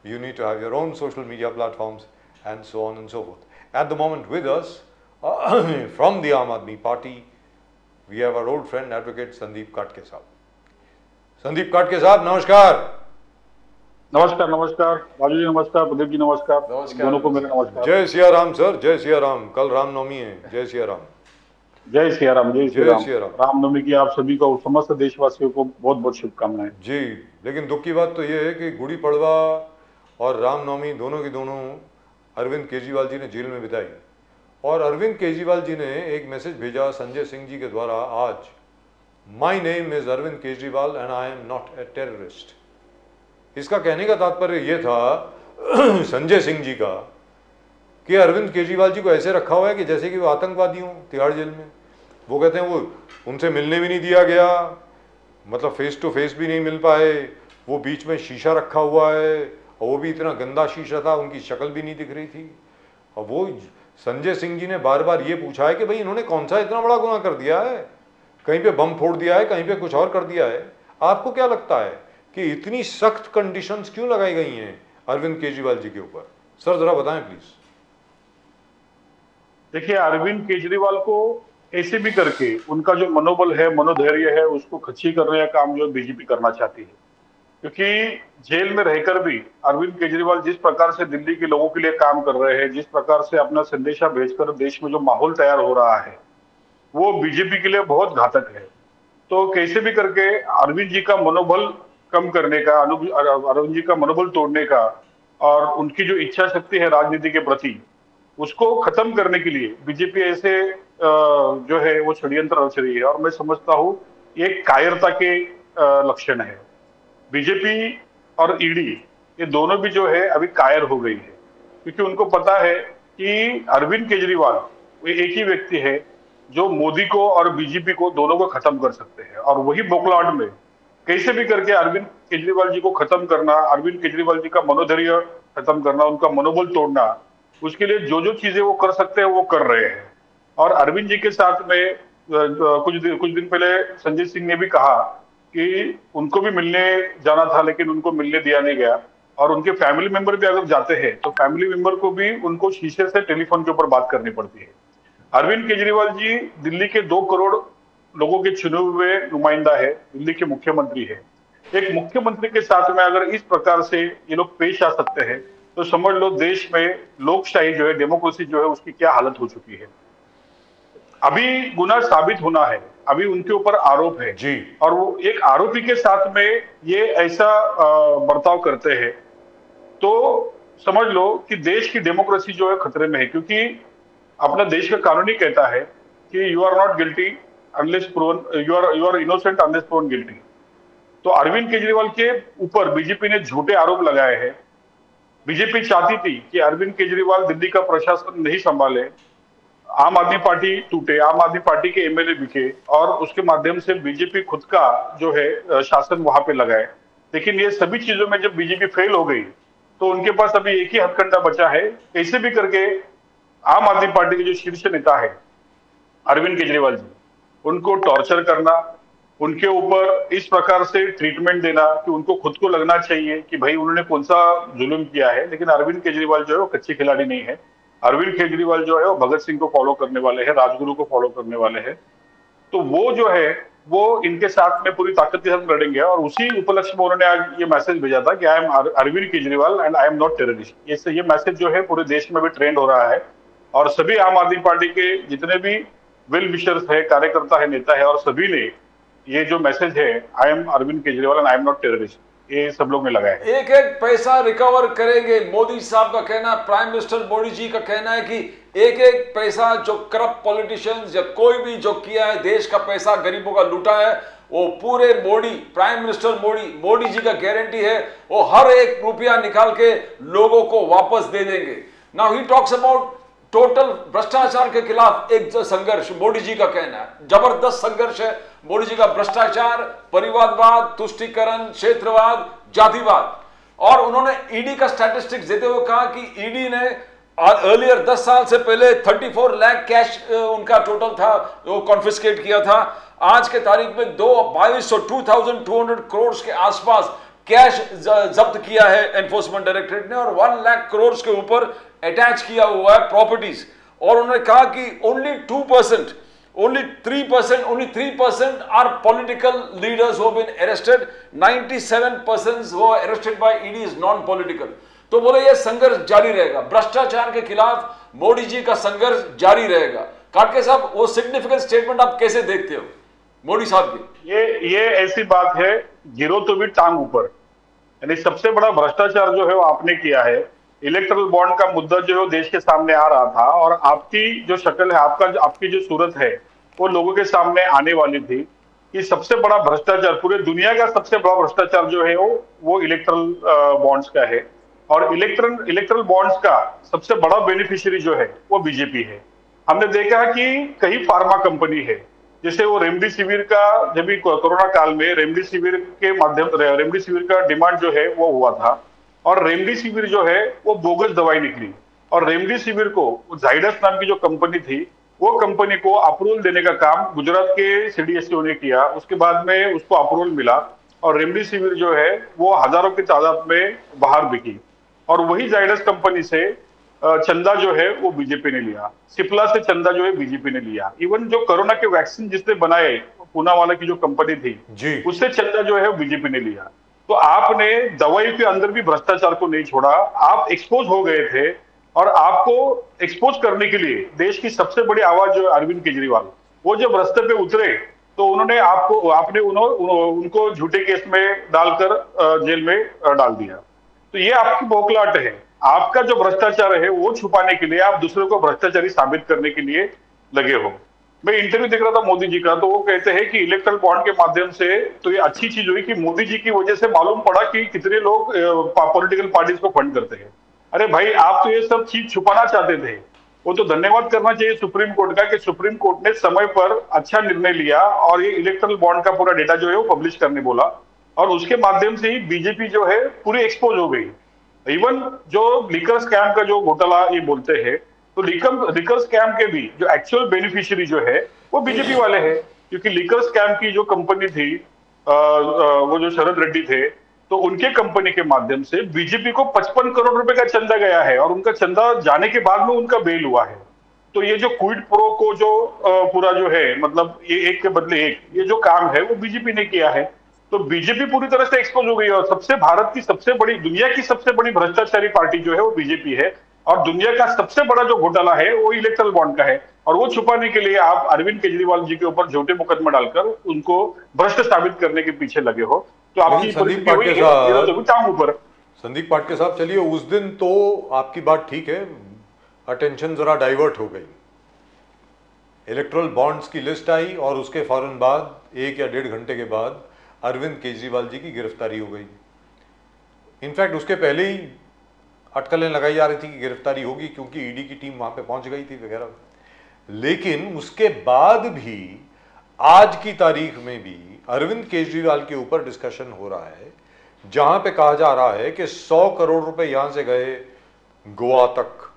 you need to have your own social media platforms, and so on and so forth. At the moment with us, from the Aam Aadmi Party, we have our old friend Advocate Sandeep Katke Sahab. Sandeep Katke Sahab, नमस्कार. नमस्कार नमस्कार राजू जी, नमस्कार प्रदीप जी, नमस्कार दोनों को मेरा नमस्कार. जय सिया राम सर, जय सिया राम. कल रामनवमी है. जय सिया राम. जय सिया राम. जय सिया राम. रामनवमी की आप सभी को, समस्त देशवासियों को बहुत बहुत शुभकामनाएं. जी, लेकिन दुख की बात तो ये है कि गुड़ी पड़वा और रामनवमी दोनों की दोनों अरविंद केजरीवाल जी ने जेल में बिताई. और अरविंद केजरीवाल जी ने एक मैसेज भेजा संजय सिंह जी के द्वारा आज, my name is Arvind Kejriwal and I am not a terrorist. इसका कहने का तात्पर्य यह था संजय सिंह जी का कि अरविंद केजरीवाल जी को ऐसे रखा हुआ है कि जैसे कि वो आतंकवादी हों तिहाड़ जेल में. वो कहते हैं वो उनसे मिलने भी नहीं दिया गया, मतलब फेस टू फेस भी नहीं मिल पाए. वो बीच में शीशा रखा हुआ है और वो भी इतना गंदा शीशा था, उनकी शक्ल भी नहीं दिख रही थी. और वो संजय सिंह जी ने बार बार ये पूछा है कि भाई इन्होंने कौन सा इतना बड़ा गुनाह कर दिया है, कहीं पे बम फोड़ दिया है, कहीं पे कुछ और कर दिया है. आपको क्या लगता है कि इतनी सख्त कंडीशंस क्यों लगाई गई हैं अरविंद केजरीवाल जी के ऊपर? सर जरा बताएं प्लीज. देखिए, अरविंद केजरीवाल को ऐसे भी करके उनका जो मनोबल है, मनोधैर्य है, उसको खच्ची करने का काम जो बीजेपी करना चाहती है. क्योंकि जेल में रहकर भी अरविंद केजरीवाल जिस प्रकार से दिल्ली के लोगों के लिए काम कर रहे हैं, जिस प्रकार से अपना संदेशा भेजकर देश में जो माहौल तैयार हो रहा है, वो बीजेपी के लिए बहुत घातक है. तो कैसे भी करके अरविंद जी का मनोबल कम करने का, अरविंद जी का मनोबल तोड़ने का और उनकी जो इच्छा शक्ति है राजनीति के प्रति, उसको खत्म करने के लिए बीजेपी ऐसे जो है वो षड्यंत्र रच रही है. और मैं समझता हूँ ये कायरता के लक्षण है. बीजेपी और ईडी ये दोनों भी जो है अभी कायर हो गई है, क्योंकि उनको पता है कि अरविंद केजरीवाल वो एक ही व्यक्ति है जो मोदी को और बीजेपी को दोनों को खत्म कर सकते हैं. और वही बोखलाहट में कैसे भी करके अरविंद केजरीवाल जी को खत्म करना, अरविंद केजरीवाल जी का मनोधैर्य खत्म करना, उनका मनोबल तोड़ना, उसके लिए जो जो चीजें वो कर सकते हैं वो कर रहे हैं. और अरविंद जी के साथ में कुछ दिन पहले संजय सिंह ने भी कहा कि उनको भी मिलने जाना था, लेकिन उनको मिलने दिया नहीं गया. और उनके फैमिली मेंबर भी अगर जाते हैं तो फैमिली मेंबर को भी उनको शीशे से टेलीफोन के ऊपर बात करनी पड़ती है. अरविंद केजरीवाल जी दिल्ली के 2 करोड़ लोगों के चुने हुए नुमाइंदा है, दिल्ली के मुख्यमंत्री है. एक मुख्यमंत्री के साथ में अगर इस प्रकार से ये लोग पेश आ सकते हैं तो समझ लो देश में लोकशाही जो है, डेमोक्रेसी जो है, उसकी क्या हालत हो चुकी है. अभी गुनाह साबित होना है, अभी उनके ऊपर आरोप है जी, और वो एक आरोपी के साथ में ये ऐसा बर्ताव करते हैं तो समझ लो कि देश की डेमोक्रेसी जो है खतरे में है. क्योंकि अपना देश का कानून ही कहता है कि you are not guilty unless proven, you are innocent unless proven guilty. तो अरविंद केजरीवाल के ऊपर बीजेपी ने झूठे आरोप लगाए हैं. बीजेपी चाहती थी कि अरविंद केजरीवाल दिल्ली का प्रशासन नहीं संभाले, आम आदमी पार्टी टूटे, आम आदमी पार्टी के एमएलए बिके और उसके माध्यम से बीजेपी खुद का जो है शासन वहां पे लगाए. लेकिन ये सभी चीजों में जब बीजेपी फेल हो गई तो उनके पास अभी एक ही हथकंडा बचा है, कैसे भी करके आम आदमी पार्टी के जो शीर्ष नेता है अरविंद केजरीवाल जी, उनको टॉर्चर करना, उनके ऊपर इस प्रकार से ट्रीटमेंट देना कि उनको खुद को लगना चाहिए कि भाई उन्होंने कौन सा जुल्म किया है. लेकिन अरविंद केजरीवाल जो है वो कच्चे खिलाड़ी नहीं है. अरविंद केजरीवाल जो है वो भगत सिंह को फॉलो करने वाले हैं, राजगुरु को फॉलो करने वाले हैं. तो वो जो है वो इनके साथ में पूरी ताकत के साथ लड़ेंगे. और उसी उपलक्ष्य में उन्होंने आज ये मैसेज भेजा था कि I am Arvind Kejriwal and I am not terrorist. ये मैसेज जो है पूरे देश में भी ट्रेंड हो रहा है और सभी आम आदमी पार्टी के जितने भी वेल विशर्स है, कार्यकर्ता है, नेता है, और सभी ने ये जो मैसेज है I am Arvind Kejriwal and I am not terrorist, ये सब लोग ने लगाया है. एक एक पैसा रिकवर करेंगे, मोदी साहब का कहना, प्राइम मिनिस्टर मोदी जी का कहना है कि एक एक पैसा जो करप्ट पॉलिटिशियंस या कोई भी जो किया है, देश का पैसा गरीबों का लूटा है, वो पूरे मोदी, प्राइम मिनिस्टर मोदी जी का गारंटी है वो हर एक रुपया निकाल के लोगों को वापस दे देंगे. Now he talks about total भ्रष्टाचार के खिलाफ एक जो संघर्ष, मोदी जी का कहना है जबरदस्त संघर्ष है मोदी जी का. भ्रष्टाचार, परिवारवाद, तुष्टीकरण, क्षेत्रवाद, जातिवाद. और उन्होंने ईडी का स्टैटिस्टिक्स देते हुए कहा कि ईडी ने अर्लियर 10 साल से पहले 34 लाख कैश उनका टोटल था, वो कॉन्फिस्केट किया था. आज के तारीख में 2200 करोड़ के आसपास कैश जब्त किया है एनफोर्समेंट डायरेक्टरेट ने, और 1 लाख करोड़ के ऊपर अटैच किया हुआ है प्रॉपर्टीज। और उन्होंने कहा कि only 2%, only 3% are political leaders who have been arrested. 97% who are arrested by ED is non-political. तो बोले ये संघर्ष जारी रहेगा, भ्रष्टाचार के खिलाफ मोदी जी का संघर्ष जारी रहेगा। काटके साहब, वो सिग्निफिकेंट स्टेटमेंट आप कैसे देखते हो मोदी साहब की? ये ऐसी बात है, गिरो तो भी टांग ऊपर। यानी सबसे बड़ा भ्रष्टाचार जो है वो आपने किया है। इलेक्ट्रल बॉन्ड का मुद्दा जो है देश के सामने आ रहा था, और आपकी जो शक्ल है, आपकी जो सूरत है, वो लोगों के सामने आने वाली थी कि सबसे बड़ा भ्रष्टाचार, पूरे दुनिया का सबसे बड़ा भ्रष्टाचार जो है वो इलेक्ट्रल बॉन्ड्स का है। और इलेक्ट्रल बॉन्ड्स का सबसे बड़ा बेनिफिशियरी जो है वो बीजेपी है। हमने देखा कि कई फार्मा कंपनी है, जैसे वो रेमडेसिविर का, जब भी कोरोना काल में रेमडेसिविर के माध्यम, रेमडेसिविर का डिमांड जो है वो हुआ था, और रेमडेसिविर जो है वो बोगस दवाई निकली, और रेमडेसिविर को जाइडस नाम की जो कंपनी थी, वो कंपनी को अप्रूवल देने का काम गुजरात के सीडीएसओ ने किया। उसके बाद में उसको अप्रूवल मिला, और रेमडेसिविर जो है वो हजारों की तादाद में बाहर बिकी, और वही जाइडस कंपनी से चंदा जो है वो बीजेपी ने लिया, सिप्ला से चंदा जो है बीजेपी ने लिया। इवन जो कोरोना के वैक्सीन जिसने बनाए, पूना वाला की जो कंपनी थी, उससे चंदा जो है वो बीजेपी ने लिया। तो आपने दवाई के अंदर भी भ्रष्टाचार को नहीं छोड़ा, आप एक्सपोज हो गए थे, और आपको एक्सपोज करने के लिए देश की सबसे बड़ी आवाज जो अरविंद केजरीवाल, वो जब रास्ते पे उतरे तो आपने उनको झूठे केस में डालकर जेल में डाल दिया। तो ये आपकी बौखलाहट है। आपका जो भ्रष्टाचार है वो छुपाने के लिए आप दूसरों को भ्रष्टाचारी साबित करने के लिए लगे हो। मैं इंटरव्यू देख रहा था मोदी जी का, तो वो कहते हैं कि इलेक्ट्रल बॉन्ड के माध्यम से तो ये अच्छी चीज हुई कि मोदी जी की वजह से मालूम पड़ा कि कितने लोग पॉलिटिकल पार्टीज को फंड करते हैं। अरे भाई, आप तो ये सब चीज छुपाना चाहते थे। वो तो धन्यवाद करना चाहिए सुप्रीम कोर्ट का कि सुप्रीम कोर्ट ने समय पर अच्छा निर्णय लिया और ये इलेक्ट्रल बॉन्ड का पूरा डेटा जो है वो पब्लिश करने बोला, और उसके माध्यम से ही बीजेपी जो है पूरी एक्सपोज हो गई। इवन जो लिकर स्कैम का जो घोटाला ये बोलते हैं, तो लिकर स्कैम के भी जो एक्चुअल बेनिफिशियरी जो है वो बीजेपी वाले हैं, क्योंकि लिकर स्कैम की जो कंपनी थी, वो जो शरद रेड्डी थे, तो उनके कंपनी के माध्यम से बीजेपी को 55 करोड़ रुपए का चंदा गया है, और उनका चंदा जाने के बाद में उनका बेल हुआ है। तो ये जो क्विड प्रो को जो पूरा जो है, मतलब ये एक के बदले एक, ये जो काम है वो बीजेपी ने किया है। तो बीजेपी पूरी तरह से एक्सपोज हो गई है, और भारत की सबसे बड़ी, दुनिया की सबसे बड़ी भ्रष्टाचारी पार्टी जो है वो बीजेपी है, और दुनिया का सबसे बड़ा जो घोटाला है वो इलेक्ट्रल बॉन्ड का है, और वो छुपाने के लिए आप अरविंद केजरीवाल जी के ऊपर झूठे मुकदमा डालकर उनको भ्रष्ट साबित करने के पीछे लगे हो। तो आपकी संदीप पाटके साहब, चलिए उस दिन तो आपकी बात ठीक है, अटेंशन जरा डाइवर्ट हो गई, इलेक्ट्रल बॉन्ड्स की लिस्ट आई और उसके फौरन बाद 1 या 1.5 घंटे के बाद अरविंद केजरीवाल जी की गिरफ्तारी हो गई। इनफैक्ट उसके पहले ही अटकलें लगाई जा रही थी कि गिरफ्तारी होगी, क्योंकि ईडी की टीम वहां पे पहुंच गई थी वगैरह। लेकिन उसके बाद भी आज की तारीख में भी अरविंद केजरीवाल के ऊपर डिस्कशन हो रहा है, जहां पे कहा जा रहा है कि 100 करोड़ रुपए यहां से गए गोवा तक।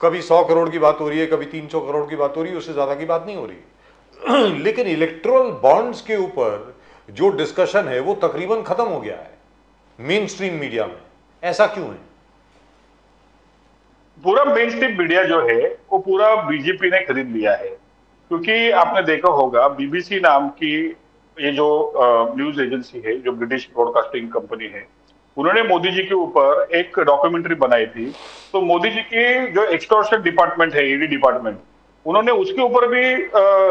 कभी 100 करोड़ की बात हो रही है, कभी 300 करोड़ की बात हो रही है, उससे ज्यादा की बात नहीं हो रही। लेकिन इलेक्ट्रल बॉन्ड्स के ऊपर जो डिस्कशन है वो तकरीबन खत्म हो गया है मेन स्ट्रीम मीडिया में। ऐसा क्यों है? पूरा मेन स्ट्रीम मीडिया जो है वो पूरा बीजेपी ने खरीद लिया है, क्योंकि आपने देखा होगा बीबीसी नाम की ये जो न्यूज एजेंसी है, जो ब्रिटिश ब्रॉडकास्टिंग कंपनी है, उन्होंने मोदी जी के ऊपर एक डॉक्यूमेंट्री बनाई थी। तो मोदी जी की जो एक्सटॉर्शन डिपार्टमेंट है, ईडी डिपार्टमेंट, उन्होंने उसके ऊपर भी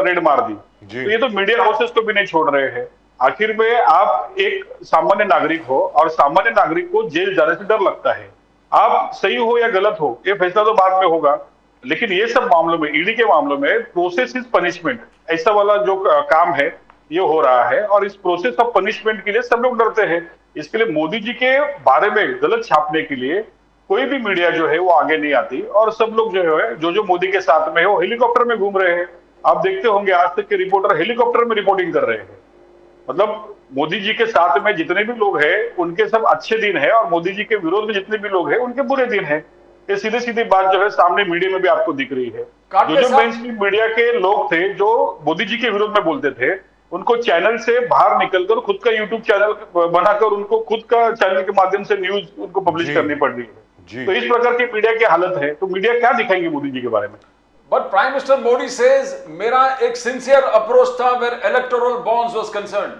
रेड मार दी। तो ये तो मीडिया हाउसेस को भी नहीं छोड़ रहे हैं। आखिर में आप एक सामान्य नागरिक हो, और सामान्य नागरिक को जेल जाने से डर लगता है। आप सही हो या गलत हो ये फैसला तो बाद में होगा, लेकिन ये सब मामलों में, ईडी के मामलों में प्रोसेस इज पनिशमेंट, ऐसा वाला जो काम है ये हो रहा है, और इस प्रोसेस ऑफ पनिशमेंट के लिए सब लोग डरते हैं। इसके लिए मोदी जी के बारे में गलत छापने के लिए कोई भी मीडिया जो है वो आगे नहीं आती, और सब लोग जो है, जो मोदी के साथ में है वो हेलीकॉप्टर में घूम रहे हैं। आप देखते होंगे आज तक के रिपोर्टर हेलीकॉप्टर में रिपोर्टिंग कर रहे हैं। मतलब मोदी जी के साथ में जितने भी लोग हैं उनके सब अच्छे दिन है, और मोदी जी के विरोध में जितने भी लोग हैं उनके बुरे दिन है। ये सीधी सीधी बात जो है सामने मीडिया में भी आपको दिख रही है। जो मेन स्ट्रीम मीडिया के लोग थे जो मोदी जी के विरोध में बोलते थे, उनको चैनल से बाहर निकलकर खुद का यूट्यूब चैनल बनाकर उनको खुद का चैनल के माध्यम से न्यूज उनको पब्लिश जी, करनी पड़ रही जी। है। तो इस प्रकार की मीडिया की हालत है, तो मीडिया क्या दिखाएंगे मोदी जी के बारे में? But Prime Minister Modi says, मेरा एक sincere approach था where electoral bonds was concerned.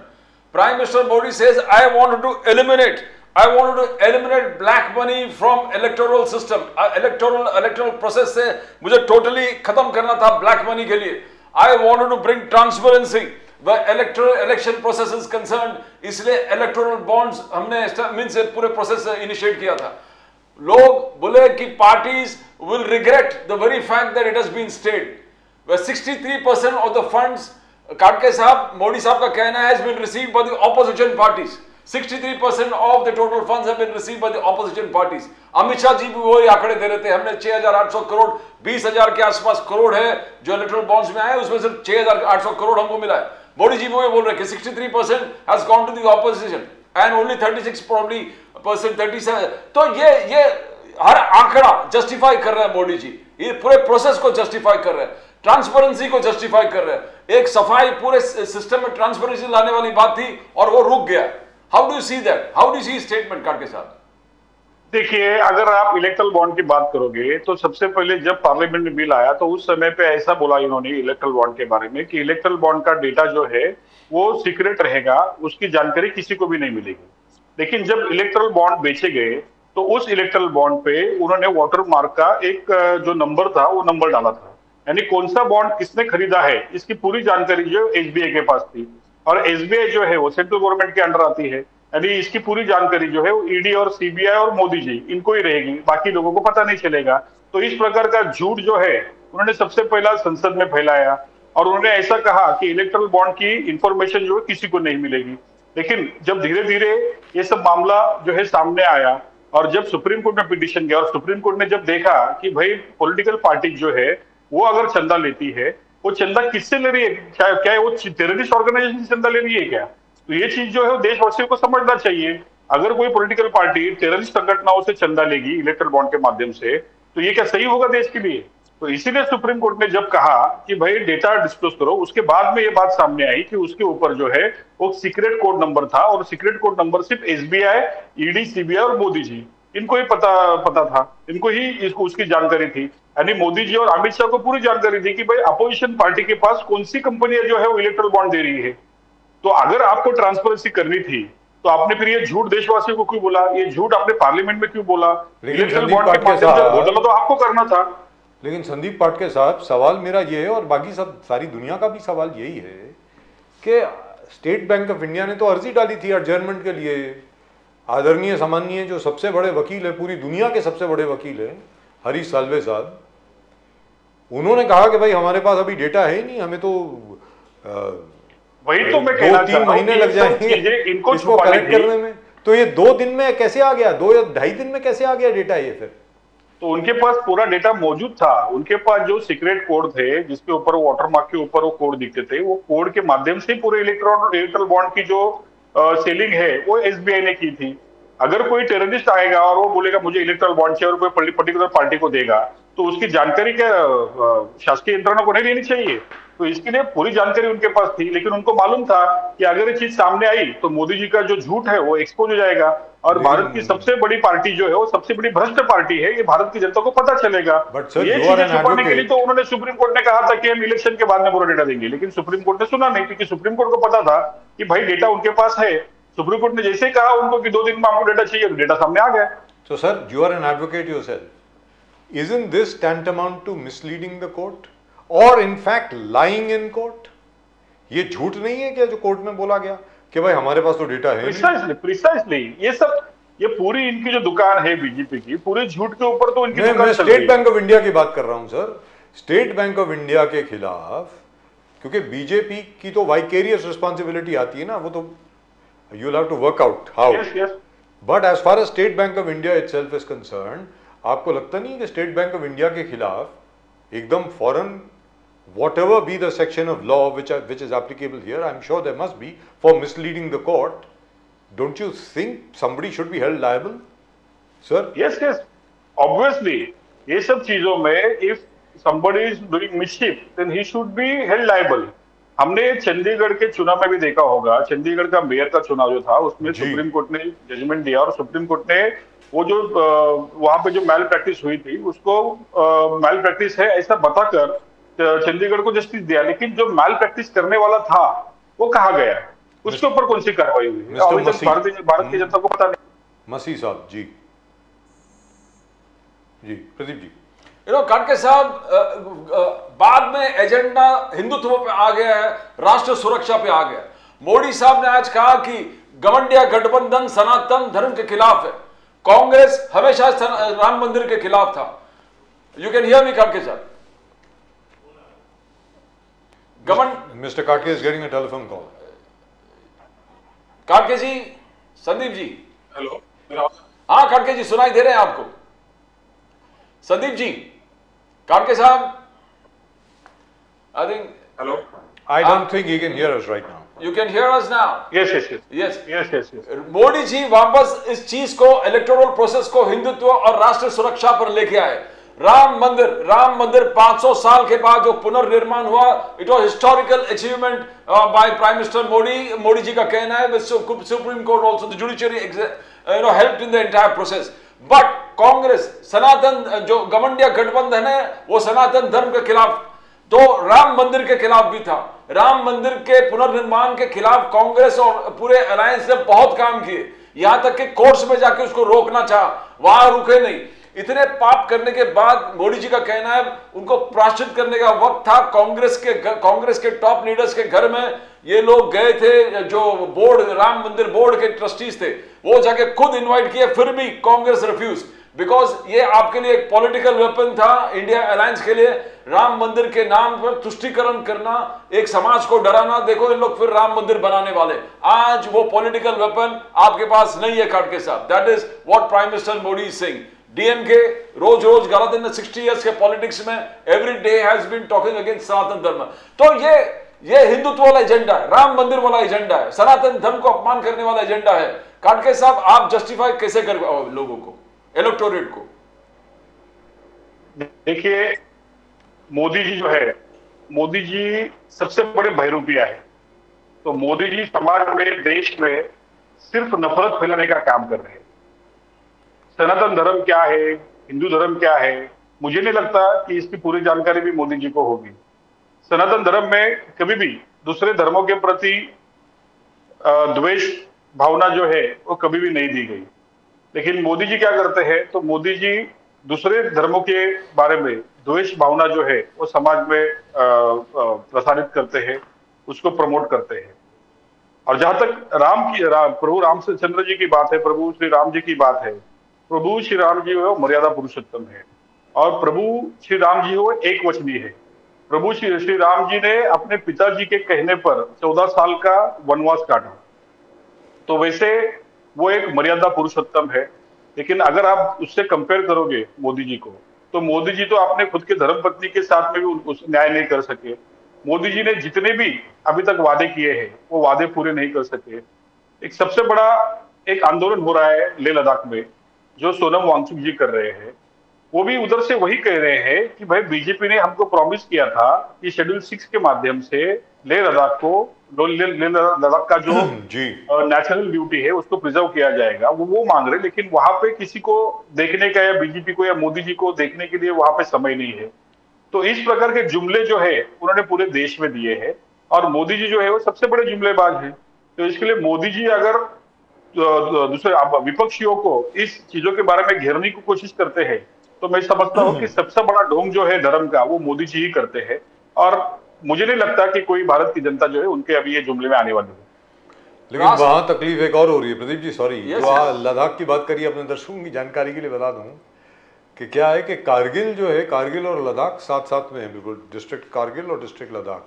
Prime Minister Modi says, I wanted to eliminate black money from electoral system. Electoral process से मुझे totally खत्म करना था black money के लिए. I wanted to bring transparency where election process is concerned. इसलिए electoral bonds हमने means पूरे process initiate किया था. लोग बोले कि parties will regret the very fact that it has been stayed. Where 63% of the funds, Khadge साहब, मोदी साहब का कहना है, has been received by the opposition parties. 63% of the total funds have been received by the opposition parties. Amit Shah ji भी वही आंकड़े दे रहे थे, हमने 6,800 करोड़, 20,000 के आसपास करोड़ है जो इलेक्ट्रल बॉन्ड्स में आए, उसमें सिर्फ 6,800 करोड़ हमको मिला है. मोदी जी वो बोल रहे हैं कि 63% has gone to the opposition and only 36 probably percent 37. तो ये हर आंकड़ा जस्टिफाई कर रहा है मोदी जी, ये पूरे प्रोसेस को जस्टिफाई कर रहे हैं, ट्रांसपेरेंसी को जस्टिफाई कर रहे हैं. एक सफाई पूरे सिस्टम में ट्रांसपेरेंसी लाने वाली बात थी और वो रुक गया. How do you see that? How do you see statement के साथ? देखिए, अगर आप इलेक्ट्रल बॉन्ड की बात करोगे तो सबसे पहले जब पार्लियामेंट में बिल आया तो उस समय पे ऐसा बोला इन्होंने इलेक्ट्रल बॉन्ड के बारे में कि इलेक्ट्रल बॉन्ड का डेटा जो है वो सीक्रेट रहेगा, उसकी जानकारी किसी को भी नहीं मिलेगी. लेकिन जब इलेक्ट्रल बॉन्ड बेचे गए तो उस इलेक्ट्रल बॉन्ड पे उन्होंने वाटर मार्क का एक जो नंबर था वो नंबर डाला था, यानी कौन सा बॉन्ड किसने खरीदा है इसकी पूरी जानकारी जो एसबीआई के पास थी. और एसबीआई जो है वो सेंट्रल गवर्नमेंट के अंडर आती है, यानी इसकी पूरी जानकारी जो है वो ईडी और सीबीआई और मोदी जी इनको ही रहेगी, बाकी लोगों को पता नहीं चलेगा. तो इस प्रकार का झूठ जो है उन्होंने सबसे पहला संसद में फैलाया और उन्होंने ऐसा कहा कि इलेक्ट्रल बॉन्ड की इंफॉर्मेशन जो है किसी को नहीं मिलेगी. लेकिन जब धीरे धीरे ये सब मामला जो है सामने आया और जब सुप्रीम कोर्ट में पिटीशन गया और सुप्रीम कोर्ट ने जब देखा कि भाई पॉलिटिकल पार्टी जो है वो अगर चंदा लेती है, वो चंदा किससे ले रही है, क्या वो टेररिस्ट ऑर्गेनाइजेशन से चंदा ले रही है क्या? तो ये चीज जो है देशवासियों को समझना चाहिए. अगर कोई पॉलिटिकल पार्टी टेररिस्ट संगठनों से चंदा लेगी इलेक्ट्रल बॉन्ड के माध्यम से तो ये क्या सही होगा देश के लिए? तो इसीलिए सुप्रीम कोर्ट ने जब कहा कि भाई डेटा डिस्क्लोज करो, उसके बाद में ये बात सामने आई कि उसके ऊपर जो है वो सीक्रेट कोड नंबर था और सीक्रेट कोड नंबर सिर्फ एसबीआई, ईडी, सीबीआई और मोदी जी इनको ही पता था, इनको ही उसकी जानकारी थी. यानी मोदी जी और अमित शाह को पूरी जानकारी थी कि भाई अपोजिशन पार्टी के पास कौन सी कंपनियां जो है वो इलेक्ट्रल बॉन्ड दे रही है. तो अगर आपको ट्रांसपेरेंसी करनी थी तो आपने फिर ये झूठ देशवासियों को क्यों बोला, ये झूठ आपने पार्लियामेंट में क्यों बोला? इलेक्ट्रल बॉन्ड के माध्यम से बोला तो आपको करना था. लेकिन संदीप पाटके साहब, सवाल मेरा ये है और बाकी सब सारी दुनिया का भी सवाल यही है कि स्टेट बैंक ऑफ इंडिया ने तो अर्जी डाली थी एडजर्नमेंट के लिए. आदरणीय सामान्य जो सबसे बड़े वकील है, पूरी दुनिया के सबसे बड़े वकील है हरीश साल्वे साहब, उन्होंने कहा कि भाई हमारे पास अभी डेटा है नहीं, हमें तो वही तो मैं कहना 2-3 महीने लग जाएंगे इसको कलेक्ट करने में. तो ये 2 दिन में कैसे आ गया, 2 या 2.5 दिन में कैसे आ गया डेटा ये? फिर तो उनके पास पूरा डेटा मौजूद था. उनके पास जो सीक्रेट कोड थे जिसके ऊपर वाटर मार्क के ऊपर वो कोड दिखते थे, वो कोड के माध्यम से पूरे इलेक्ट्रल बॉन्ड की जो सेलिंग है वो एसबीआई ने की थी. अगर कोई टेररिस्ट आएगा और वो बोलेगा मुझे इलेक्ट्रल बॉन्ड चाहिए और कोई पर्टिकुलर पार्टी को देगा तो उसकी जानकारी क्या शासकीय यंत्रणा को नहीं लेनी चाहिए? तो इसके लिए पूरी जानकारी उनके पास थी. लेकिन उनको मालूम था कि अगर ये चीज सामने आई तो मोदी जी का जो झूठ है वो एक्सपोज हो जाएगा और भारत की सबसे बड़ी पार्टी जो है वो सबसे बड़ी भ्रष्ट पार्टी है, ये भारत की जनता को पता चलेगा. ये चीजें छुपाने के लिए तो उन्होंने सुप्रीम कोर्ट ने कहा था कि हम इलेक्शन के बाद में पूरा डेटा देंगे, लेकिन सुप्रीम कोर्ट ने सुना नहीं क्योंकि सुप्रीम कोर्ट को पता था कि भाई डेटा उनके पास है. सुप्रीम कोर्ट ने जैसे कहा उनको कि 2 दिन में आपको डेटा चाहिए, तो डेटा सामने आ गया. So sir, you are an advocate yourself. Isn't this tantamount to misleading the court or in fact lying in court? ये झूठ नहीं है क्या जो कोर्ट में बोला गया कि भाई हमारे पास तो डेटा है? प्रिसाइसली ये पूरी इनकी जो दुकान है बीजेपी की, पूरे झूठ के ऊपर तो इनकी दुकान. मैं स्टेट बैंक ऑफ इंडिया की बात कर रहा हूं sir. State bank of India के खिलाफ, क्योंकि बीजेपी की तो वाइकेरियस रिस्पॉन्सिबिलिटी आती है ना, वो तो you will have to work out how. Yes. But as far as State Bank of India itself is concerned, आपको लगता नहीं कि स्टेट बैंक ऑफ इंडिया के खिलाफ एकदम फौरन whatever be the section of law which is applicable here, I'm sure there must be for misleading the court. Don't you think somebody should be held liable, sir? Yes. Obviously, ये सब चीजों में if somebody is doing mischief, then he should be held liable. हमने चंडीगढ़ के चुनाव में भी देखा होगा, चंडीगढ़ का मेयर का चुनाव जो था उसमें जी। सुप्रीम कोर्ट ने जजमेंट दिया और सुप्रीम कोर्ट ने वो जो वहां पे जो मैल प्रैक्टिस हुई थी उसको मैल प्रैक्टिस है ऐसा बताकर चंडीगढ़ को जस्टिस दिया। लेकिन जो मैल प्रैक्टिस करने वाला था वो कहाँ गया, उसके ऊपर कौन सी कार्रवाई हुई? मिस्टर अभी तक मसीह। भारत की जनता को पता नहीं। मसीह साहब जी, जी प्रदीप जी। खड़गे साहब, बाद में एजेंडा हिंदुत्व पे आ गया है, राष्ट्र सुरक्षा पे आ गया। मोदी साहब ने आज कहा कि गठबंधन गठबंधन सनातन धर्म के खिलाफ है, कांग्रेस हमेशा राम मंदिर के खिलाफ था। यू कैन हियर मी खड़गे साहब? मिस्टर काटके is getting a telephone call. खड़गे जी, संदीप जी। हेलो, हाँ खड़गे जी, सुनाई दे रहे हैं आपको? संदीप जी, खड़गे साहब, I think hello, I don't think he can hear us right now. you can hear us now. Yes yes yes Yes. Yes yes yes. Modi ji वापस इस चीज को, इलेक्टोरल प्रोसेस को हिंदुत्व और राष्ट्र सुरक्षा पर लेके आए। राम मंदिर 500 साल के बाद जो पुनर्निर्माण हुआ, it was historical achievement by prime minister Modi ji का कहना है। Supreme Court also, the judiciary helped in the entire process. But Congress, सनातन जो गठबंधन है वो सनातन धर्म के खिलाफ, तो राम मंदिर के खिलाफ भी था। राम मंदिर के पुनर्निर्माण के खिलाफ कांग्रेस और पूरे अलायंस ने बहुत काम किए, यहां तक कि कोर्ट्स में जाके उसको रोकना चाहा, वहां रुके नहीं। इतने पाप करने के बाद मोदी जी का कहना है उनको प्रायश्चित करने का वक्त था। कांग्रेस के टॉप लीडर्स के घर में ये लोग गए थे, जो बोर्ड, राम मंदिर बोर्ड के ट्रस्टीज थे, वो जाके खुद इनवाइट किए, फिर भी कांग्रेस रिफ्यूज, बिकॉज ये आपके लिए एक पॉलिटिकल वेपन था इंडिया अलायंस के लिए। राम मंदिर के नाम पर तुष्टीकरण करना, एक समाज को डराना, देखो इन लोग फिर राम मंदिर बनाने वाले। आज वो पॉलिटिकल वेपन आपके पास नहीं है खड़गे साहब। That is what prime minister Modi is saying. DMK रोज गलत इन 60 इयर्स के पॉलिटिक्स में every day has been talking against Sanatan Dharma. तो ये हिंदुत्व वाला एजेंडा है, राम मंदिर वाला एजेंडा है, सनातन धर्म को अपमान करने वाला एजेंडा है। खड़गे साहब, आप जस्टिफाई कैसे कर लोगों को, इलेक्टोरेट को? देखिए, मोदी जी जो है, मोदी जी सबसे बड़े बहरूपिया है। तो मोदी जी समाज में, देश में सिर्फ नफरत फैलाने का काम कर रहे हैं। सनातन धर्म क्या है, हिंदू धर्म क्या है, मुझे नहीं लगता कि इसकी पूरी जानकारी भी मोदी जी को होगी। सनातन धर्म में कभी भी दूसरे धर्मों के प्रति द्वेष भावना जो है वो कभी भी नहीं दी गई। लेकिन मोदी जी क्या करते हैं, तो मोदी जी दूसरे धर्मों के बारे में द्वेष भावना जो है वो समाज में प्रसारित करते हैं, उसको प्रमोट करते हैं। और जहां तक प्रभु रामचंद्र जी की बात है, प्रभु श्री राम जी की बात है, प्रभु श्री राम जी वो मर्यादा पुरुषोत्तम है और प्रभु श्री राम जी वो एक वचनी है। प्रभु श्री राम जी ने अपने पिताजी के कहने पर 14 साल का वनवास काटा, तो वैसे वो एक मर्यादा पुरुषोत्तम है। लेकिन अगर आप उससे कंपेयर करोगे मोदी जी को, तो मोदी जी तो अपने खुद के धर्मपत्नी के साथ में भी न्याय नहीं कर सके। मोदी जी ने जितने भी अभी तक वादे किए हैं वो वादे पूरे नहीं कर सके। एक सबसे बड़ा एक आंदोलन हो रहा है लेह लद्दाख में, जो सोनम वांगचुक जी कर रहे हैं। वो भी उधर से वही कह रहे हैं कि भाई बीजेपी ने हमको प्रॉमिस किया था कि शेड्यूल 6 के माध्यम से लेह लद्दाख का जो नेशनल ब्यूटी है उसको प्रिजर्व किया जाएगा, वो मांग रहे। लेकिन वहां पे किसी को देखने का, या बीजेपी को या मोदी जी को देखने के लिए वहां पे समय नहीं है। तो इस प्रकार के जुमले जो है उन्होंने पूरे देश में दिए हैं और मोदी जी जो है वो सबसे बड़े जुमलेबाज हैं। तो इसके लिए मोदी जी अगर दूसरे विपक्षियों को इस चीजों के बारे में घेरने की कोशिश करते हैं, तो मैं समझता हूं कि सबसे बड़ा ढोंग जो है धर्म का वो मोदी जी ही करते हैं। और मुझे नहीं लगता कि कोई भारत की जनता जो है उनके अभी ये जुमले में आने वाली है। लेकिन वहां तकलीफ एक और हो रही है प्रदीप जी, सॉरी, जो लद्दाख की बात करिए, अपने दर्शकों की जानकारी के लिए बता दूं कि क्या है कि कारगिल जो है, कारगिल और लद्दाख साथ साथ में है, बिल्कुल, डिस्ट्रिक्ट कारगिल और डिस्ट्रिक्ट लद्दाख।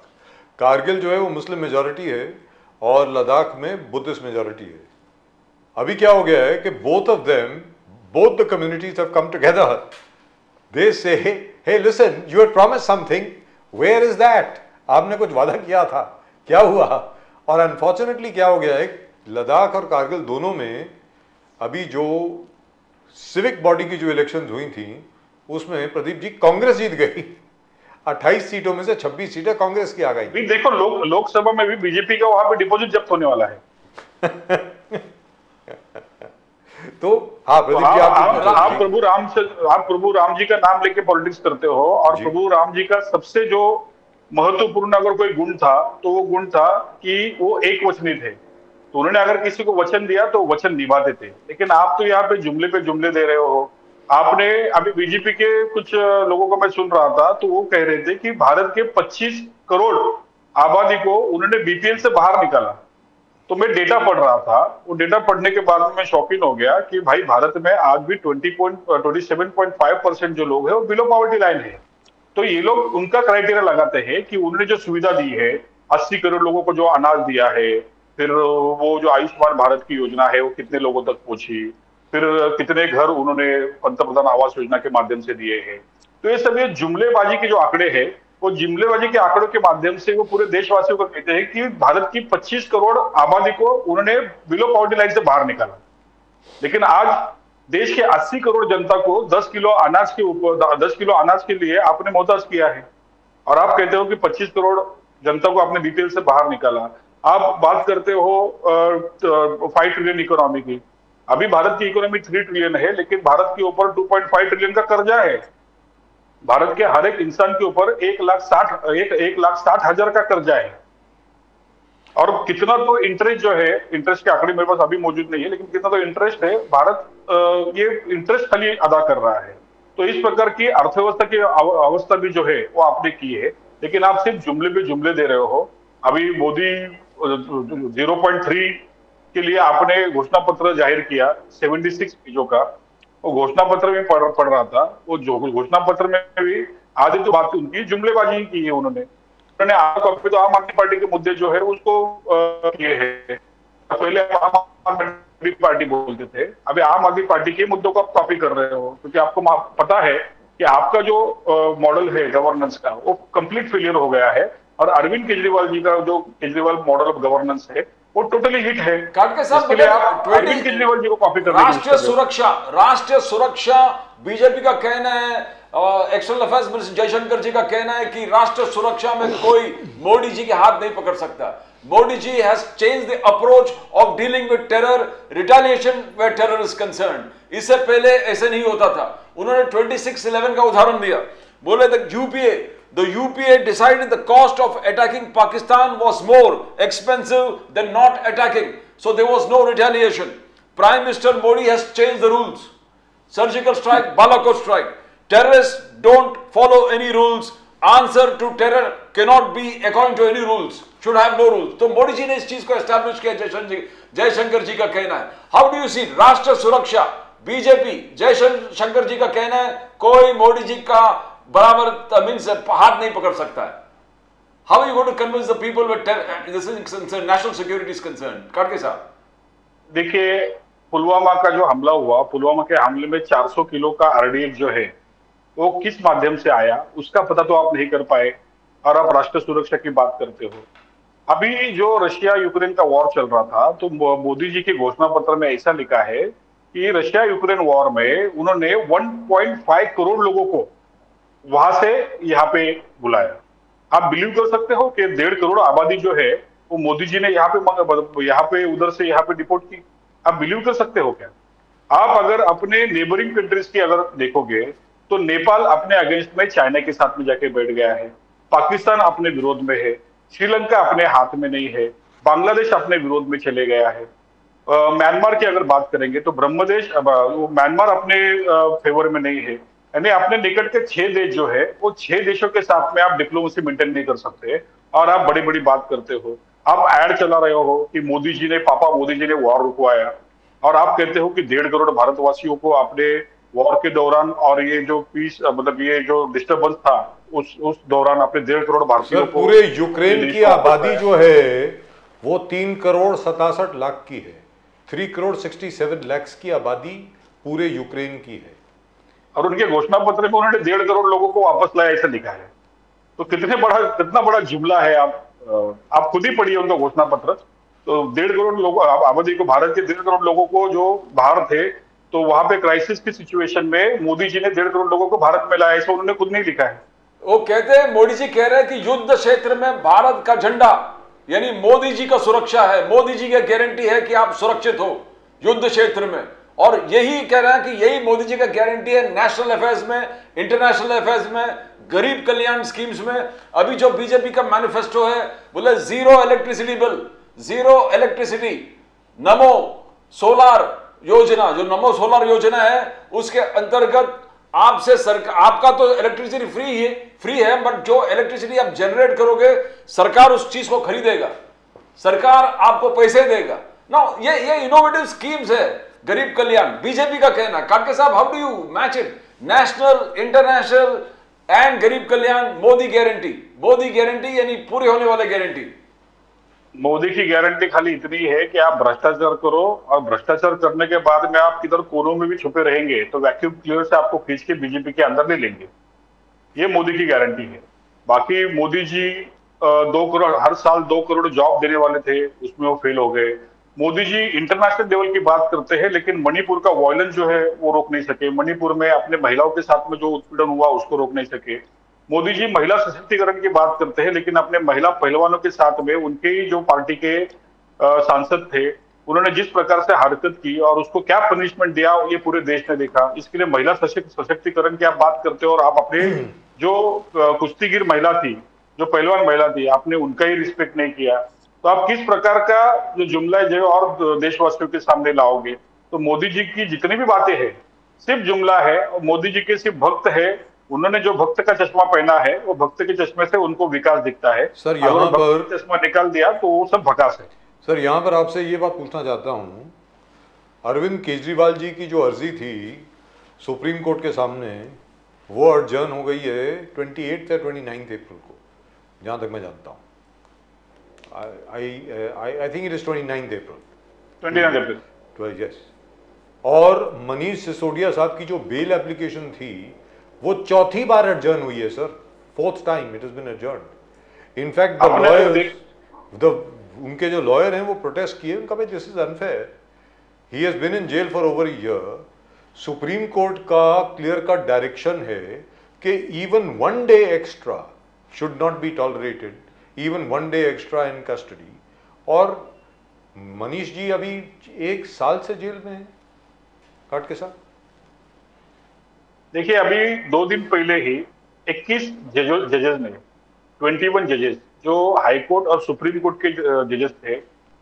कारगिल जो है वो मुस्लिम मेजॉरिटी है और लद्दाख में बुद्धिस्ट मेजॉरिटी है। अभी क्या हो गया है कि both the communities have come together. They say, hey listen, you had promised something, where is that? आपने कुछ वादा किया था, क्या हुआ? और अनफॉर्चुनेटली क्या हो गया है, लद्दाख और कारगिल दोनों में अभी जो सिविक बॉडी की जो इलेक्शंस हुई थी उसमें प्रदीप जी कांग्रेस जीत गई। 28 सीटों में से 26 सीटें कांग्रेस की आ गई। भी देखो लोकसभा में भी बीजेपी का वहां पे डिपॉजिट जब्त होने वाला है। तो हाँ प्रदीप जी, आप प्रभु राम जी का नाम लेके पॉलिटिक्स करते हो, और प्रभु राम जी का सबसे जो महत्वपूर्ण अगर कोई गुण था तो वो गुण था कि वो एक वचनी थे। तो उन्होंने अगर किसी को वचन दिया तो वचन निभाते थे। लेकिन आप तो यहाँ पे जुमले दे रहे हो। आपने अभी बीजेपी के कुछ लोगों को मैं सुन रहा था, तो वो कह रहे थे कि भारत के 25 करोड़ आबादी को उन्होंने बीपीएल से बाहर निकाला। तो मैं डेटा पढ़ रहा था, वो डेटा पढ़ने के बाद मैं शॉकिंग हो गया कि भाई भारत में आज भी 27.5% जो लोग हैं वो बिलो पॉवर्टी लाइन है। तो ये लोग उनका क्राइटेरिया लगाते हैं कि उन्होंने जो सुविधा दी है, 80 करोड़ लोगों को जो अनाज दिया है, फिर वो जो आयुष्मान भारत की योजना है वो कितने लोगों तक पहुंची, फिर कितने घर उन्होंने पंतप्रधान आवास योजना के माध्यम से दिए हैं। तो ये सब ये जुमलेबाजी के जो आंकड़े हैं, वो जुमलेबाजी के आंकड़ों के माध्यम से वो पूरे देशवासियों को कहते हैं कि भारत की 25 करोड़ आबादी को उन्होंने बिलो पॉवर्टी लाइन से बाहर निकाला। लेकिन आज देश के 80 करोड़ जनता को 10 किलो अनाज के लिए आपने मोहताज किया है, और आप कहते हो कि 25 करोड़ जनता को आपने बीपीएल से बाहर निकाला। आप बात करते हो 5 ट्रिलियन इकोनॉमी की। अभी भारत की इकोनॉमी 3 ट्रिलियन है, लेकिन भारत के ऊपर 2.5 ट्रिलियन का कर्जा है। भारत के हर एक इंसान के ऊपर 1,60,000 का कर्जा है। और कितना तो इंटरेस्ट जो है, इंटरेस्ट के आंकड़े मेरे पास अभी मौजूद नहीं है, लेकिन कितना तो इंटरेस्ट है, भारत ये इंटरेस्ट खाली अदा कर रहा है। तो इस प्रकार की अर्थव्यवस्था की अवस्था भी जो है वो आपने की है, लेकिन आप सिर्फ जुमले पे जुमले दे रहे हो। अभी मोदी 0.3 के लिए आपने घोषणा पत्र जाहिर किया 76 चीजों का। वो घोषणा पत्र में पढ़ रहा था, वो जो घोषणा पत्र में भी आधी तो बात उनकी जुमलेबाजी की है। उन्होंने तो आम आदमी पार्टी के मुद्दे जो है उसको किए हैं। पहले आम आदमी पार्टी बोलते थे, अभी आम आदमी पार्टी के मुद्दों को आप कॉपी कर रहे हो, क्योंकि आपको पता है कि आपका जो मॉडल है गवर्नेंस का वो कंप्लीट फेलियर हो गया है, और अरविंद केजरीवाल जी का जो केजरीवाल मॉडल ऑफ गवर्नेंस है वो टोटली हिट है। काटके साहब, अरविंद केजरीवाल जी को कॉपी करने राष्ट्रीय सुरक्षा बीजेपी का कहना है, एक्सटर्नल अफेयर्स मिनिस्टर जयशंकर जी का कहना है कि राष्ट्रीय सुरक्षा में कोई मोदी जी के हाथ नहीं पकड़ सकता। Modi ji has changed the approach of dealing with terror, retaliation where terror is concerned. इससे पहले ऐसे नहीं होता था। उन्होंने 26/11 का उदाहरण दिया, बोले the UPA decided the cost of attacking Pakistan was more expensive than not attacking, so there was no retaliation. Prime Minister Modi has changed the rules. Surgical strike, Balakot strike. Terrorists don't follow any rules. Answer to terror cannot be according to any rules. Should have no rules. तो मोदी जी ने इस चीज को establish किया, जयशंकर जी का कहना है। How do you सी राष्ट्रीय सुरक्षा? बीजेपी, जयशंकर जी का कहना है कोई मोदी जी का बराबर मीन्स हाथ नहीं पकड़ सकता है। How you going to convince the people with this is national security is concern? काटके साहब, देखिए पुलवामा का जो हमला हुआ, पुलवामा के हमले में 400 किलो का आरडीएक्स जो है वो किस माध्यम से आया उसका पता तो आप नहीं कर पाए, और आप राष्ट्रीय सुरक्षा की बात करते हो। अभी जो रशिया यूक्रेन का वॉर चल रहा था, तो मोदी जी के घोषणा पत्र में ऐसा लिखा है कि रशिया यूक्रेन वॉर में उन्होंने 1.5 करोड़ लोगों को वहां से यहाँ पे बुलाया। आप बिलीव कर सकते हो कि 1.5 करोड़ आबादी जो है वो मोदी जी ने यहाँ पे उधर से यहाँ पे डिपोर्ट की? आप बिलीव कर सकते हो क्या? आप अगर अपने नेबरिंग कंट्रीज की अगर देखोगे तो नेपाल अपने अगेंस्ट में चाइना के साथ में जाके बैठ गया है, पाकिस्तान अपने विरोध में है, श्रीलंका अपने हाथ में नहीं है, बांग्लादेश अपने विरोध में चले गया है। म्यांमार की अगर बात करेंगे तो म्यांमार अपने फेवर में नहीं है। यानी अपने निकट के 6 देश जो है वो 6 देशों के साथ में आप डिप्लोमेसी मेंटेन नहीं कर सकते, और आप बड़ी बड़ी बात करते हो। आप ऐड चला रहे हो कि मोदी जी ने वॉर रुकवाया, और आप कहते हो कि 1.5 करोड़ भारतवासियों को आपने वॉर के दौरान और ये जो पीस मतलब ये जो डिस्टर्बेंस था उस दौरान आपने 1.5 करोड़ भारतीयों को, पूरे यूक्रेन की आबादी जो है वो 3 करोड़ 67 लाख की है। 3 करोड़ 67 लाख की आबादी पूरे यूक्रेन की है, और उनके घोषणा पत्र में उन्होंने 1.5 करोड़ लोगों को वापस लाया ऐसा लिखा है। तो कितना बड़ा जुमला है। आप खुद ही पढ़िए उनका घोषणा पत्र। तो 1.5 करोड़ लोगों आबादी को, भारत के 1.5 करोड़ लोगों को जो बाहर थे, तो वहां पे क्राइसिस की सिचुएशन में मोदी जी ने 1.5 करोड़ लोगों को भारत में लाया, ऐसा उन्होंने खुद नहीं लिखा है। वो कहते हैं, मोदी जी कह रहे हैं कि युद्ध क्षेत्र में भारत का झंडा यानी मोदी जी का सुरक्षा है, मोदी जी की गारंटी है कि आप सुरक्षित हो युद्ध क्षेत्र में। और यही कह रहे हैं कि यही मोदी जी का गारंटी है नेशनल अफेयर्स में, इंटरनेशनल अफेयर्स में, गरीब कल्याण स्कीम्स में। अभी जो बीजेपी का मैनिफेस्टो है बोले zero electricity bill, zero electricity, नमो सोलार योजना, जो नमो सोलार योजना है उसके अंतर्गत आपसे सरकार, आपका तो इलेक्ट्रिसिटी फ्री है बट जो इलेक्ट्रिसिटी आप जनरेट करोगे सरकार उस चीज को खरीदेगा, सरकार आपको पैसे देगा ना। ये इनोवेटिव स्कीम्स है गरीब कल्याण, बीजेपी का कहना। काटके साहब, how do you match it? National, international and गरीब कल्याण, मोदी गारंटी यानी पूरे होने वाले गारंटी। मोदी की गारंटी खाली इतनी है कि आप भ्रष्टाचार करो और भ्रष्टाचार करने के बाद में आप किधर कोनों में भी छुपे रहेंगे तो वैक्यूम क्लीनर से आपको खींच के बीजेपी के अंदर ले लेंगे। ये मोदी की गारंटी है। बाकी मोदी जी 2 करोड़ हर साल 2 करोड़ जॉब देने वाले थे, उसमें वो फेल हो गए। मोदी जी इंटरनेशनल लेवल की बात करते हैं लेकिन मणिपुर का वायलेंस जो है वो रोक नहीं सके। मणिपुर में अपने महिलाओं के साथ में जो उत्पीड़न हुआ उसको रोक नहीं सके। मोदी जी महिला सशक्तिकरण की बात करते हैं लेकिन अपने महिला पहलवानों के साथ में उनके ही जो पार्टी के सांसद थे उन्होंने जिस प्रकार से हरकत की और उसको क्या पनिशमेंट दिया ये पूरे देश ने देखा। इसके लिए महिला सशक्तिकरण की आप बात करते हो और आप अपने जो कुश्तीगीर महिला थी, जो पहलवान महिला थी, आपने उनका ही रिस्पेक्ट नहीं किया तो आप किस प्रकार का जो जुमला है जो और देशवासियों के सामने लाओगे? तो मोदी जी की जितनी भी बातें हैं सिर्फ जुमला है और मोदी जी के सिर्फ भक्त है। उन्होंने जो भक्त का चश्मा पहना है वो भक्त के चश्मे से उनको विकास दिखता है। सर यहाँ पर चश्मा निकाल दिया तो वो सब भकास है। सर यहाँ पर आपसे ये बात पूछना चाहता हूँ, अरविंद केजरीवाल जी की जो अर्जी थी सुप्रीम कोर्ट के सामने वो अर्जन हो गई है 28 या 29 अप्रैल को, जहाँ तक मैं जानता हूँ। I think it is 29 April. 29 April, yes. और मनीष सिसोदिया साहब की जो बेल एप्लीकेशन थी वो चौथी बार एडजर्न हुई है sir, 4th time it has been adjourned. In fact the lawyers, उनके जो लॉयर हैं वो प्रोटेस्ट किए, उनका भाई this is unfair, he has been in jail for over a year. Supreme court का क्लियर कट डायरेक्शन है कि even 1 day extra should not be tolerated, even 1 day extra in custody. और मनीष जी अभी 1 साल से जेल में हैं काट के साथ। देखिए अभी 2 दिन पहले ही 21 जजेस ने, 21 जजेस जो हाई कोर्ट और सुप्रीम कोर्ट के जजेस थे,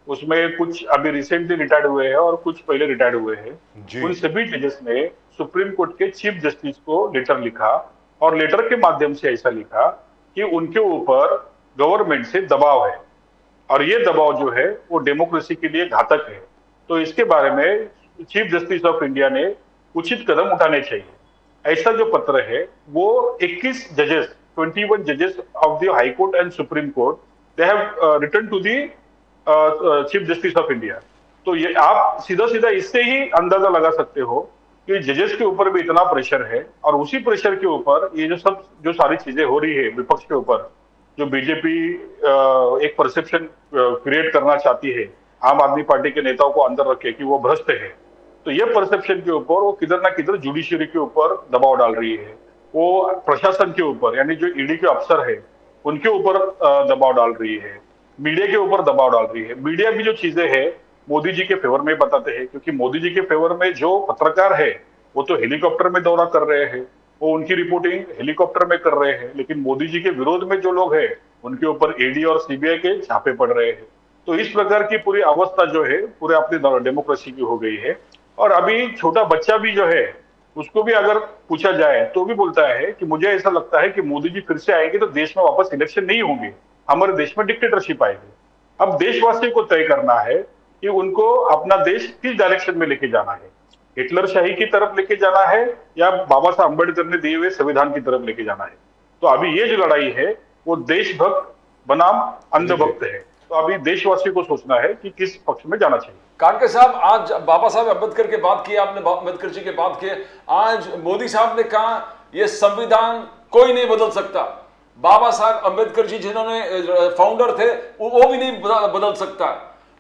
उसमें कुछ अभी रिसेंटली रिटायर्ड हुए हैं और कुछ पहले रिटायर्ड हुए हैं। उन सभी जजेस ने सुप्रीम कोर्ट के चीफ जस्टिस को लेटर लिखा और लेटर के माध्यम से ऐसा लिखा कि उनके ऊपर गवर्नमेंट से दबाव है और ये दबाव जो है वो डेमोक्रेसी के लिए घातक है। तो इसके बारे में चीफ जस्टिस ऑफ इंडिया ने उचित कदम उठाने चाहिए। ऐसा जो पत्र है वो 21 जजेस, 21 जजेस of the high court and supreme court, they have written to the chief justice of India. तो ये आप सीधा सीधा इससे ही अंदाजा लगा सकते हो कि जजेस के ऊपर भी इतना प्रेशर है और उसी प्रेशर के ऊपर ये जो सारी चीजें हो रही है विपक्ष के ऊपर, जो बीजेपी एक परसेप्शन क्रिएट करना चाहती है आम आदमी पार्टी के नेताओं को अंदर रखे कि वो भ्रष्ट है, तो ये परसेप्शन के ऊपर वो किधर ना किधर जुडिशियरी के ऊपर दबाव डाल रही है, वो प्रशासन के ऊपर यानी जो ईडी के अफसर है उनके ऊपर दबाव डाल रही है, मीडिया के ऊपर दबाव डाल रही है। मीडिया भी जो चीजें हैं मोदी जी के फेवर में बताते हैं, क्योंकि मोदी जी के फेवर में जो पत्रकार है वो तो हेलीकॉप्टर में दौरा कर रहे हैं, वो उनकी रिपोर्टिंग हेलीकॉप्टर में कर रहे हैं, लेकिन मोदी जी के विरोध में जो लोग हैं उनके ऊपर ईडी और सीबीआई के छापे पड़ रहे हैं। तो इस प्रकार की पूरी अवस्था जो है पूरे अपनी डेमोक्रेसी की हो गई है। और अभी छोटा बच्चा भी जो है उसको भी अगर पूछा जाए तो भी बोलता है कि मुझे ऐसा लगता है कि मोदी जी फिर से आएंगे तो देश में वापस इलेक्शन नहीं होंगे, हमारे देश में डिक्टेटरशिप आएगी। अब देशवासियों को तय करना है कि उनको अपना देश किस डायरेक्शन में लेके जाना है, हिटलर शाही की तरफ लेके जाना है या बाबा साहब अम्बेडकर ने दिए हुए संविधान की तरफ लेके जाना है। तो अभी ये जो लड़ाई है वो देशभक्त बनाम अंधभक्त है। तो अभी देशवासियों को सोचना है कि किस पक्ष में जाना चाहिए। काटके साहब, आज बाबा साहब अम्बेडकर की बात की, आपने अम्बेडकर जी की बात की, आज मोदी साहब ने कहा ये संविधान कोई नहीं बदल सकता। बाबा साहब अम्बेडकर जी जिन्होंने फाउंडर थे वो भी नहीं बदल सकता।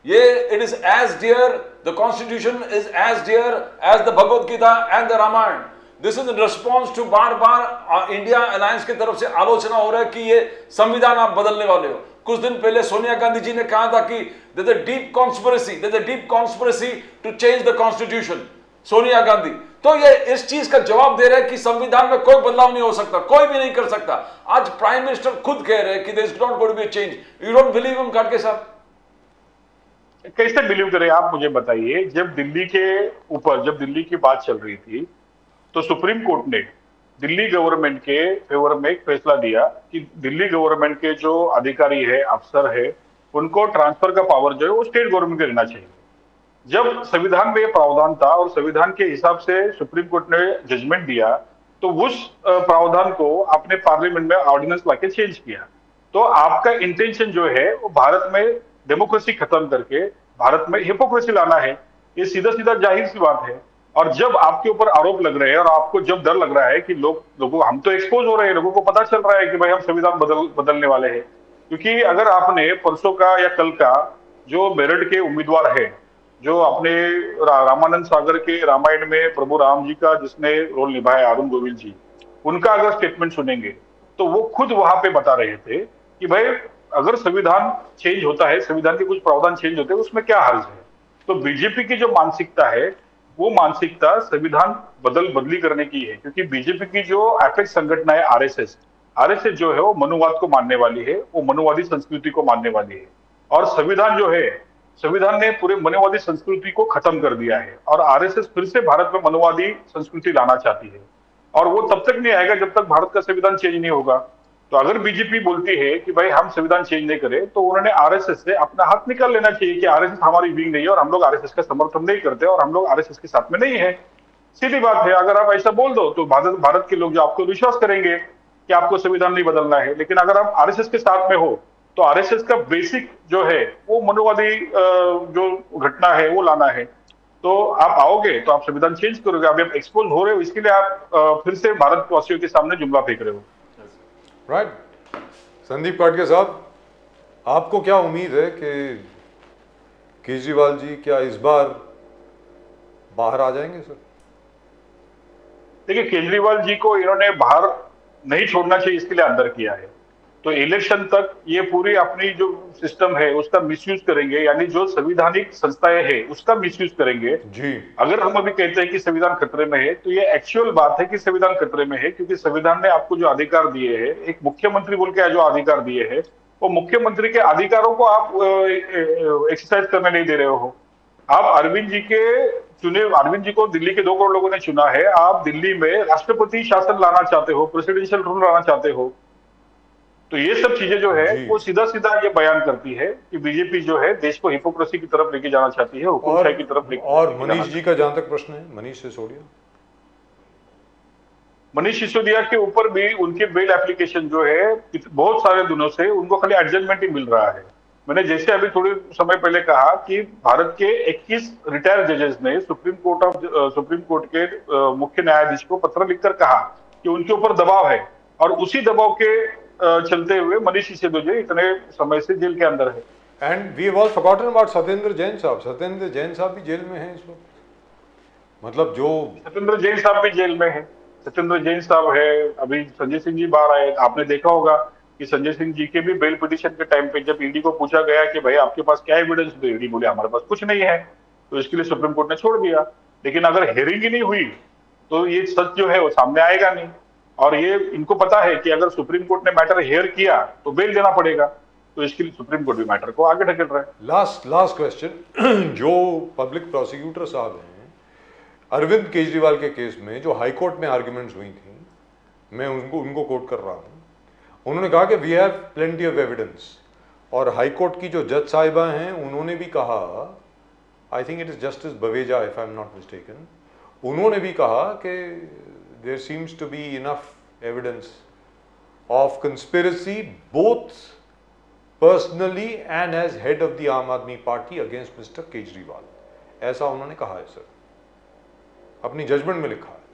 ये it is as dear, the constitution is as dear as the Bhagwat Gita and the Ramayan. This is in response to बार बार इंडिया अलायंस की तरफ से आलोचना हो रहा है कि ये संविधान आप बदलने वाले हो। कुछ दिन पहले सोनिया गांधी जी ने कहा था कि there is a deep conspiracy to change the constitution, Sonia Gandhi. तो ये इस चीज का जवाब दे रहे हैं कि संविधान में कोई बदलाव नहीं हो सकता, कोई भी नहीं कर सकता। आज प्राइम मिनिस्टर खुद कह रहे हैं कि there is not going to be a change. You don't believe him खड़गे साहब? कैसे बिलीव करें आप, मुझे बताइए। जब दिल्ली की बात चल रही थी तो सुप्रीम कोर्ट ने दिल्ली गवर्नमेंट के फेवर में एक फैसला दिया कि दिल्ली गवर्नमेंट के जो अधिकारी है, अफसर है, उनको ट्रांसफर का पावर जो है वो स्टेट गवर्नमेंट को देना चाहिए। जब संविधान में प्रावधान था और संविधान के हिसाब से सुप्रीम कोर्ट ने जजमेंट दिया, तो उस प्रावधान को अपने पार्लियामेंट में ऑर्डिनेंस लाके चेंज किया। तो आपका इंटेंशन जो है वो भारत में डेमोक्रेसी खत्म करके भारत में हिपोक्रेसी लाना है। ये सीधा सीधा जाहिर सी बात है। और जब आपके ऊपर आरोप लग रहे हैं और आपको जब डर लग रहा है कि लोगों हम तो एक्सपोज हो रहे हैं, लोगों को पता चल रहा है कि भाई हम संविधान बदलने वाले हैं। क्योंकि अगर आपने परसों का या कल का जो मेरठ के उम्मीदवार है, जो अपने रामानंद सागर के रामायण में प्रभु राम जी का जिसने रोल निभाया, अरुण गोविल जी, उनका अगर स्टेटमेंट सुनेंगे तो वो खुद वहां पे बता रहे थे कि भाई अगर संविधान चेंज होता है, संविधान के कुछ प्रावधान चेंज होते हैं, उसमें क्या हर्ज है। तो बीजेपी की जो मानसिकता है वो मानसिकता संविधान बदली करने की है। क्योंकि बीजेपी की जो एपेक्स संगठन है आरएसएस जो है वो मनुवाद को मानने वाली है, वो मनुवादी संस्कृति को मानने वाली है। और संविधान जो है, संविधान ने पूरे मनुवादी संस्कृति को खत्म कर दिया है और आरएसएस फिर से भारत में मनुवादी संस्कृति लाना चाहती है। और वो तब तक नहीं आएगा जब तक भारत का संविधान चेंज नहीं होगा। तो अगर बीजेपी बोलती है कि भाई हम संविधान चेंज नहीं करें, तो उन्होंने आरएसएस से अपना हाथ निकाल लेना चाहिए कि आरएसएस हमारी विंग नहीं है और हम लोग आरएसएस का समर्थन नहीं करते और हम लोग आरएसएस के साथ में नहीं है। सीधी बात है। अगर आप ऐसा बोल दो तो भारत के लोग जो आपको विश्वास करेंगे कि आपको संविधान नहीं बदलना है। लेकिन अगर आप आरएसएस के साथ में हो तो आरएसएस का बेसिक जो है वो मनुवादी जो घटना है वो लाना है। तो आप आओगे तो आप संविधान चेंज करोगे। अभी आप एक्सपोज हो रहे हो, इसके लिए आप फिर से भारतवासियों के सामने जुमला फेंक रहे हो। राइट संदीप काटके साहब, आपको क्या उम्मीद है कि केजरीवाल जी क्या इस बार बाहर आ जाएंगे सर? देखिए, केजरीवाल जी को इन्होंने बाहर नहीं छोड़ना चाहिए, इसके लिए अंदर किया है। तो इलेक्शन तक ये पूरी अपनी जो सिस्टम है उसका मिसयूज करेंगे, यानी जो संवैधानिक संस्थाएं हैं उसका मिसयूज करेंगे जी। अगर हम अभी कहते हैं कि संविधान खतरे में है तो ये एक्चुअल बात है कि संविधान खतरे में है। क्योंकि संविधान ने आपको जो अधिकार दिए हैं, एक मुख्यमंत्री बोल के जो अधिकार दिए हैं, वो मुख्यमंत्री के अधिकारों को आप एक्सरसाइज करने नहीं दे रहे हो। आप अरविंद जी को दिल्ली के 2 करोड़ लोगों ने चुना है। आप दिल्ली में राष्ट्रपति शासन लाना चाहते हो, प्रेसिडेंशियल रूल लाना चाहते हो। तो ये सब चीजें जो है वो सीधा सीधा ये बयान करती है कि बीजेपी जो है देश को हिपोक्रेसी की तरफ लेके जाना चाहती है, हुकूमशाही की तरफ लेके। और मनीष जी का जहां तक प्रश्न है, मनीष सिसोदिया के ऊपर भी उनके बेल एप्लीकेशन जो है बहुत सारे दिनों से उनको खाली एडजमेंट ही मिल रहा है। मैंने जैसे अभी थोड़े समय पहले कहा कि भारत के 21 रिटायर्ड जजेस ने सुप्रीम कोर्ट के मुख्य न्यायाधीश को पत्र लिखकर कहा कि उनके ऊपर दबाव है, और उसी दबाव के चलते हुए मनीष सिसोदिया इतने समय से जेल के अंदर है। And we have all forgotten about Satyendra Jain साहब भी जेल में हैं इस वक्त। मतलब जो सत्येंद्र जैन साहब भी जेल में है। सत्येंद्र जैन साहब है, अभी संजय सिंह जी बाहर आए। आपने देखा होगा कि संजय सिंह जी के भी बेल पिटीशन के टाइम पे जब ईडी को पूछा गया कि भाई आपके पास क्या एविडेंस, तो ईडी बोले हमारे पास कुछ नहीं है। तो इसके लिए सुप्रीम कोर्ट ने छोड़ दिया। लेकिन अगर हियरिंग ही नहीं हुई तो ये सच जो है वो सामने आएगा नहीं। और ये इनको पता है कि अगर सुप्रीम कोर्ट ने मैटर हेयर किया तो बेल देना पड़ेगा। तो इसके लिए सुप्रीम कोर्ट भी मैटर को आगे ढकेल रहा है। लास्ट क्वेश्चन, जो पब्लिक प्रोसिक्यूटर साहब हैं अरविंद केजरीवाल के केस में जो हाई कोर्ट में आर्ग्यूमेंट्स हुई थी, मैं उनको कोट कर रहा हूं। उन्होंने कहा कि we have plenty of evidence. और हाई कोर्ट की जो जज साहिबा हैं उन्होंने भी कहा, I think it is justice Baweja if I am not mistaken, उन्होंने भी कहा कि there seems to be enough evidence of conspiracy both personally and as head of the Aam Aadmi Party against Mr. Kejriwal. ऐसा उन्होंने कहा है sir, अपनी judgement में लिखा है।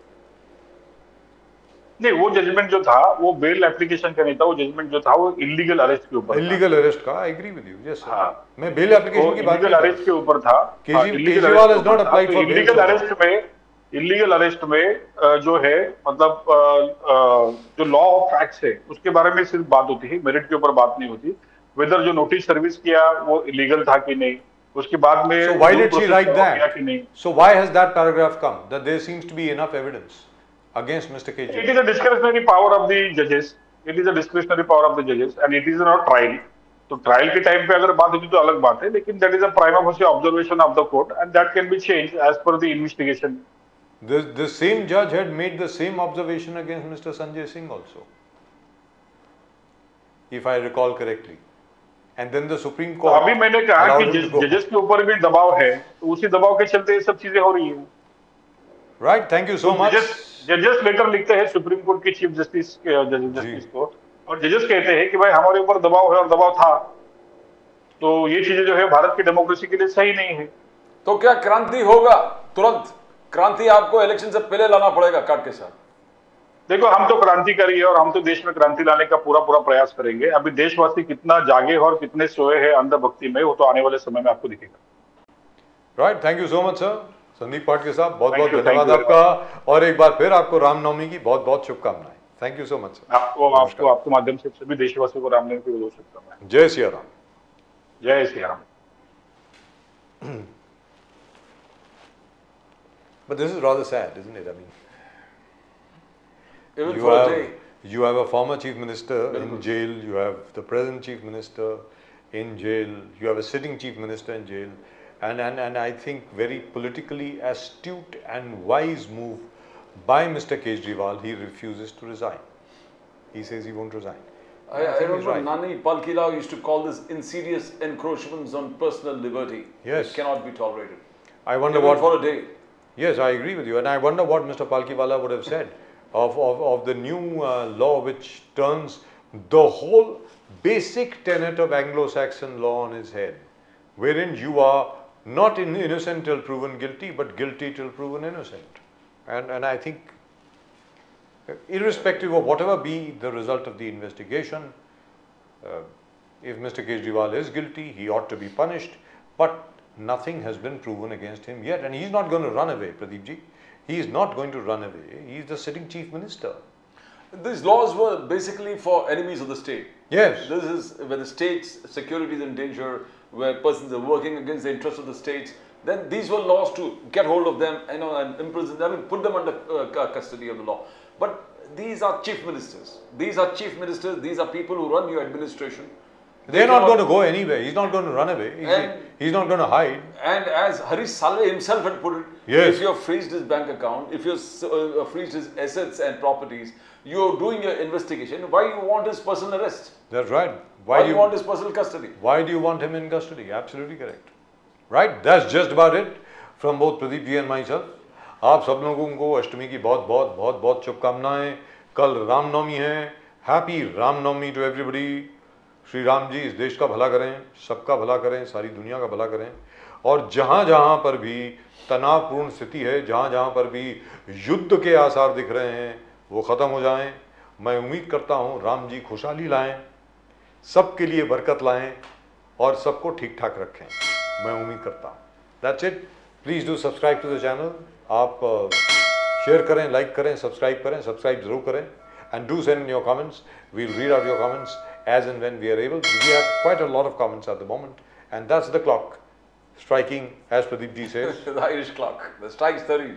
नहीं, वो जजमेंट जो था वो बेल एप्लीकेशन का नहीं था। वो जजमेंट जो था वो इलीगल अरेस्ट के ऊपर, इलीगल अरेस्ट का। I agree with you. Yes sir, मैं बेल एप्लीकेशन की बात इलीगल अरेस्ट के ऊपर था। Kejriwal has not applied for illegal arrest में इलीगल अरेस्ट में जो है मतलब जो लॉ ऑफ फैक्ट्स है उसके बारे में सिर्फ बात होती है, मेरिट के ऊपर बात नहीं होती। वेदर जो नोटिस सर्विस किया वो इलीगल था कि नहीं, उसके बाद में So why due did she process write follow किया that? कि नहीं। So why has that paragraph come? That there seems to be enough evidence against Mr. It Kejriwal. is a discretionary power of the judges. It is a discretionary power of the judges and it is not trial. तो trial के time पे अगर बात होती तो अलग बात है, लेकिन that is a prima facie observation of the court and that can be change as per the investigation. The same judge had made the same observation against Mr. Sanjay Singh also, if I recall correctly. And then the Supreme Court. अभी मैंने कहा allowed कि him to go. जजेस के ऊपर भी दबाव है, तो उसी दबाव के चलते ये सब चीजें हो रही हैं। Right, thank you so much. जजेस लेटर लिखते हैं सुप्रीम कोर्ट के चीफ जस्टिस को, और जजेस कहते हैं कि भाई हमारे ऊपर दबाव है और दबाव था, तो ये चीजें जो है भारत की डेमोक्रेसी के लिए सही नहीं है। तो क्या क्रांति होगा? तुरंत क्रांति आपको इलेक्शन से पहले लाना पड़ेगा काट के साथ। देखो, हम तो क्रांतिकारी है और हम तो देश में क्रांति लाने का पूरा प्रयास करेंगे। अभी देशवासी कितना जागे और कितने सोए हैं अंधभक्ति में, वो तो आने वाले समय में आपको दिखेगा। Right, thank you so much sir. Sandeep Patke साहब, बहुत बहुत Thank you, धन्यवाद thank you आपका, और एक बार फिर आपको रामनवमी की बहुत बहुत शुभकामनाएं। Thank you so much sir. आपके माध्यम से सभी देशवासियों को रामनवमी की बहुत शुभकामनाएं। जय सिया राम। जय Shri Ram. But this is rather sad, isn't it? I mean, Even for a day. you have a former chief minister in jail, you have the present chief minister in jail, you have a sitting chief minister in jail, and I think very politically astute and wise move by Mr. Kejriwal. He refuses to resign. He says he won't resign. I think he's remember right. Nani Palkila used to call this insidious encroachments on personal liberty. Yes. It cannot be tolerated. I wonder Even what. for a day. Yes, I agree with you, and I wonder what Mr. Palkiwala would have said of the new law which turns the whole basic tenet of Anglo-Saxon law on its head, wherein you are not innocent till proven guilty, but guilty till proven innocent. And I think, irrespective of whatever be the result of the investigation, if Mr. Kejriwal is guilty, he ought to be punished, but nothing has been proven against him yet, and he's not going to run away, Pradeep ji. He is not going to run away. He is the sitting chief minister. These laws were basically for enemies of the state. Yes. This is where the state's security is in danger, where persons are working against the interests of the states. Then these were laws to get hold of them, and imprison them and put them under custody of the law. But these are chief ministers. These are chief ministers. These are people who run your administration. They're not going to go anywhere. He's not going to run away. He's not going to hide. And as Harish Salve himself had put it, Yes. if you have freezed his bank account, if you have freezed his assets and properties, you're doing your investigation. Why you want his personal arrest? That's right. Why do you want his personal custody? Why do you want him in custody? Absolutely correct. Right? That's just about it from both Pradeep ji and myself. आप सब लोगों को अष्टमी की बहुत बहुत बहुत बहुत शुभकामनाएं। कल रामनवमी है। Happy Ramnavami to everybody. Shri Ram ji इस देश का भला करें, सबका भला करें, सारी दुनिया का भला करें, और जहाँ जहाँ पर भी तनावपूर्ण स्थिति है, जहाँ जहाँ पर भी युद्ध के आसार दिख रहे हैं, वो ख़त्म हो जाएं। मैं उम्मीद करता हूँ राम जी खुशहाली लाएं, सबके लिए बरकत लाएं और सबको ठीक ठाक रखें, मैं उम्मीद करता हूँ। That's it. Please do subscribe to the channel. आप शेयर करें, लाइक करें, सब्सक्राइब करें, सब्सक्राइब जरूर करें, and do send your comments. We'll read out your comments as and when we are able. We have quite a lot of comments at the moment, and that's the clock striking, as Pradeep ji says. The Irish clock. The strike's 13.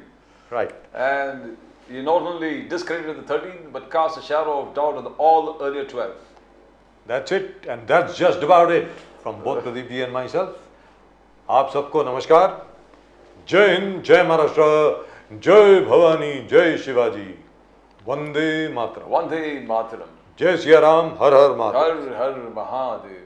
Right. And you not only discredited the 13, but cast a shadow of doubt on the all earlier 12. That's it, and that's just about it from both Pradeep ji and myself. आप सबको नमस्कार। जय हिंद, जय महाराष्ट्र, जय भवानी, जय Shivaji, Vande Mataram. Vande Mataram. जय सिया राम, हर हर Mahadev. Har Har Mahadev.